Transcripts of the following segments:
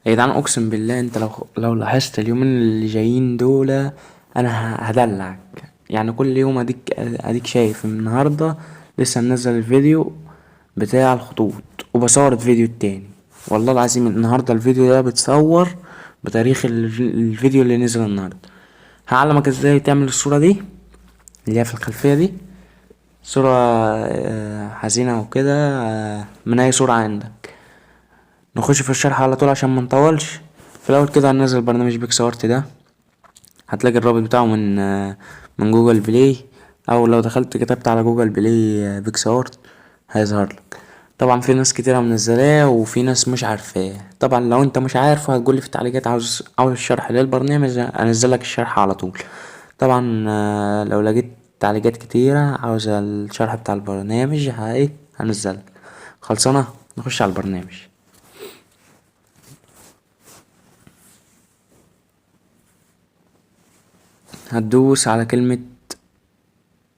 يا جدعان اقسم بالله، انت لو لاحظت اليومين اللي جايين دول انا هدلعك. يعني كل يوم اديك شايف النهارده لسه منزل الفيديو بتاع الخطوط، وبصور الفيديو التاني. والله العظيم النهارده الفيديو ده بتصور بتاريخ الفيديو اللي نزل النهارده. هعلمك ازاي تعمل الصورة دي اللي هي في الخلفية دي، صورة حزينة وكده، من اي صورة عندك. نخش في الشرح على طول عشان ما نطولش. في الاول كده هننزل برنامج بيكس ارت ده، هتلاقي الرابط بتاعه من جوجل بلاي، او لو دخلت كتبت على جوجل بلاي بيكس ارت هيظهر لك. طبعا في ناس كتيرة منزلاه وفي ناس مش عارفاه. طبعا لو انت مش عارفه هتقولي في التعليقات عاوز الشرح للبرنامج، انزل لك الشرح على طول. طبعا لو لقيت تعليقات كتيرة عاوز الشرح بتاع البرنامج هنزل خلصانة. نخش على البرنامج. هتدوس على كلمة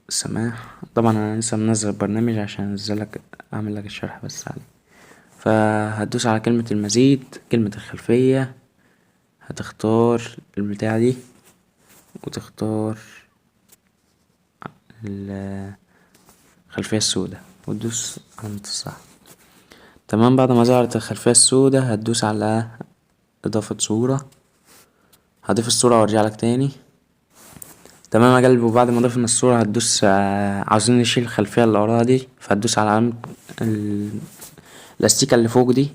سماح. طبعا انا لسه منزل البرنامج عشان انزلك اعمل لك الشرح بس عليه. فهتدوس على كلمة المزيد، كلمة الخلفية، هتختار البتاعة دي وتختار الخلفية السوداء وتدوس علامة الصح. تمام، بعد ما ظهرت الخلفية السوداء هتدوس على اضافة صورة. هضيف الصورة وارجع لك تاني. تمام يا قلبي، وبعد ما ضفنا الصورة هتدوس عاوزين نشيل الخلفية اللي وراها دي، فهتدوس على علامة الاستيكة اللي فوق دي،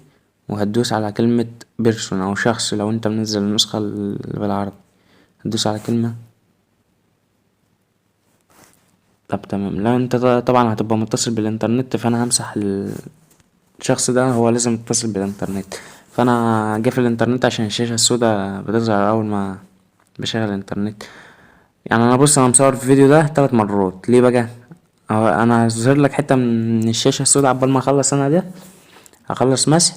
وهتدوس على كلمة بيرسون او شخص لو انت منزل النسخة اللي بالعربي. هتدوس على كلمة. طب تمام، لو انت طبعا هتبقى متصل بالانترنت، فانا همسح الشخص ده، هو لازم يتصل بالانترنت. فانا جه في الانترنت عشان الشاشة السوداء بتظهر اول ما بشغل الانترنت. يعني انا بص، انا مصور الفيديو ده 3 مرات ليه بقى؟ اهو انا هظهر لك حته من الشاشه السوداء عقبال ما اخلص انا ده، هخلص مسح.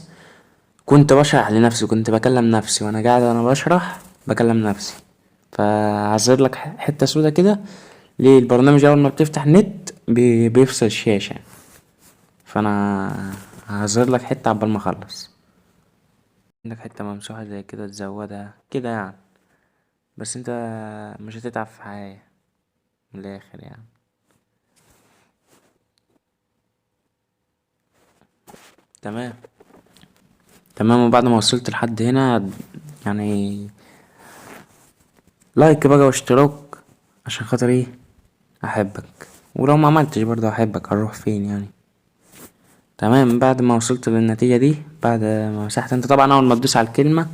كنت بشرح لنفسي، كنت بكلم نفسي وانا قاعد انا بشرح بكلم نفسي. فهظهر لك حته سوداء كده. ليه؟ البرنامج اول ما بتفتح نت بيفصل الشاشه. فانا هظهر لك حته عقبال ما اخلص. عندك حته ممسوحه زي كده تزودها كده يعني، بس انت مش هتتعب في حاجه من الاخر يعني. تمام. تمام، وبعد ما وصلت لحد هنا يعني لايك بقى واشتراك عشان خاطر ايه؟ احبك. ولو ما عملتش برضه احبك، هنروح فين يعني؟ تمام، بعد ما وصلت للنتيجة دي، بعد ما مسحت انت طبعا اول ما تدوس على الكلمة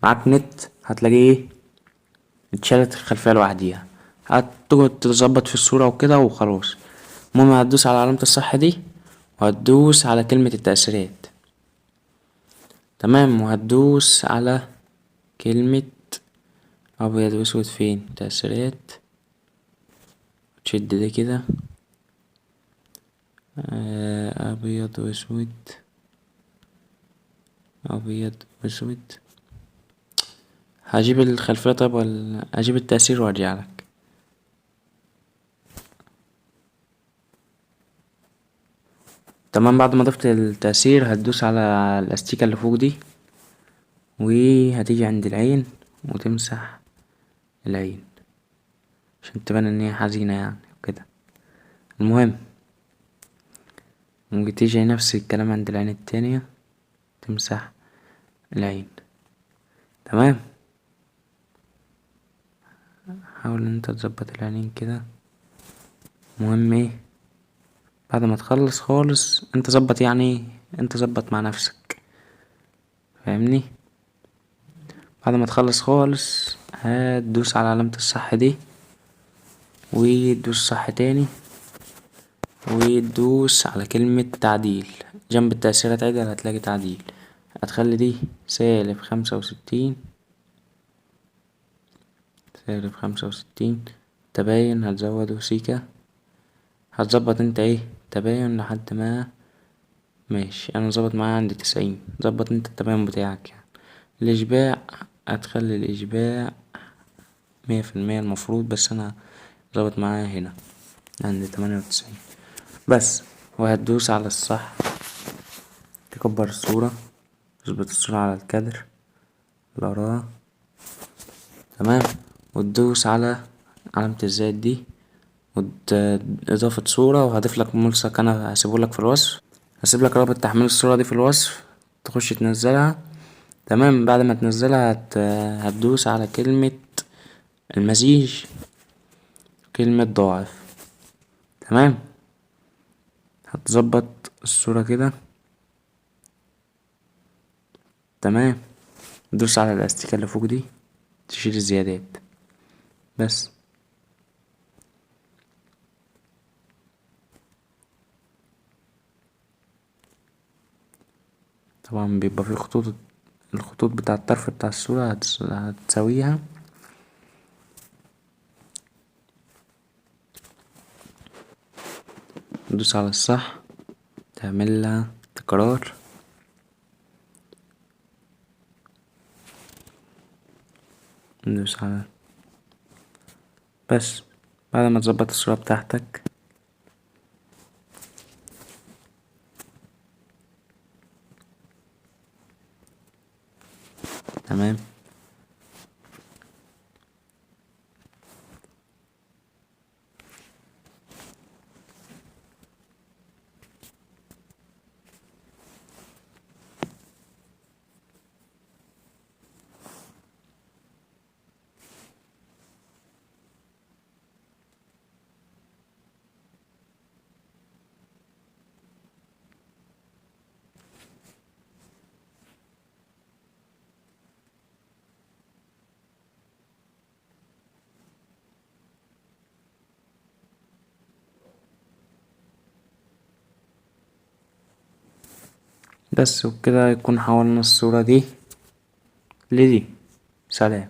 معاك نت هتلاقيه ايه؟ اتشالت الخلفية لوحديها. هتقعد تظبط في الصورة وكده وخلاص. المهم هتدوس على علامة الصح دي، وهتدوس على كلمة التأثيرات. تمام، وهتدوس على كلمة ابيض واسود فين تأثيرات، تشد ده كده. ابيض واسود، ابيض واسود. هجيب الخلفية طيب ولا اجيب التأثير وارجع لك؟ تمام، بعد ما ضفت التأثير هتدوس على الاستيكة اللي فوق دي، وهتيجي عند العين وتمسح العين عشان تبان ان هي حزينة يعني وكده. المهم ممكن تيجي نفس الكلام عند العين التانية، تمسح العين. تمام، حاول ان انت تظبط العينين كده. مهم ايه؟ بعد ما تخلص خالص انت ظبط، يعني انت ظبط مع نفسك، فاهمني؟ بعد ما تخلص خالص هتدوس على علامة الصح دي، وتدوس صح تاني، وتدوس على كلمة تعديل. جنب التأثيرات عدل هتلاقي تعديل. هتخلي دي -65، -65. تباين هتزوده سيكا. هتظبط انت ايه تباين لحد ما ماشي. انا ظبط معايا عند 90. ظبط انت التباين بتاعك يعني. الاشباع هتخلي الاشباع 100% المفروض، بس انا ظبط معايا هنا عند 98 بس. وهتدوس على الصح، تكبر الصورة، تظبط الصورة على الكادر. لاراه. تمام. وتدوس على علامة الزائد دي اضافة صورة، وهضيفلك ملصق انا هسيبهولك في الوصف، هسيبلك رابط تحميل الصورة دي في الوصف تخش تنزلها. تمام. بعد ما تنزلها هتدوس على كلمة المزيج، كلمة ضاعف. تمام. هتظبط الصورة كده. تمام. تدوس على الاستيكة اللي فوق دي تشيل الزيادات بس. طبعا بيبقى في خطوط، الخطوط بتاع الطرف بتاع الصورة هتساويها. ندوس على الصح، تعملها تكرار. ندوس على بس. بعد ما تظبط الصورة بتاعتك تمام. بس وبكده يكون حولنا الصورة دي لدي. سلام.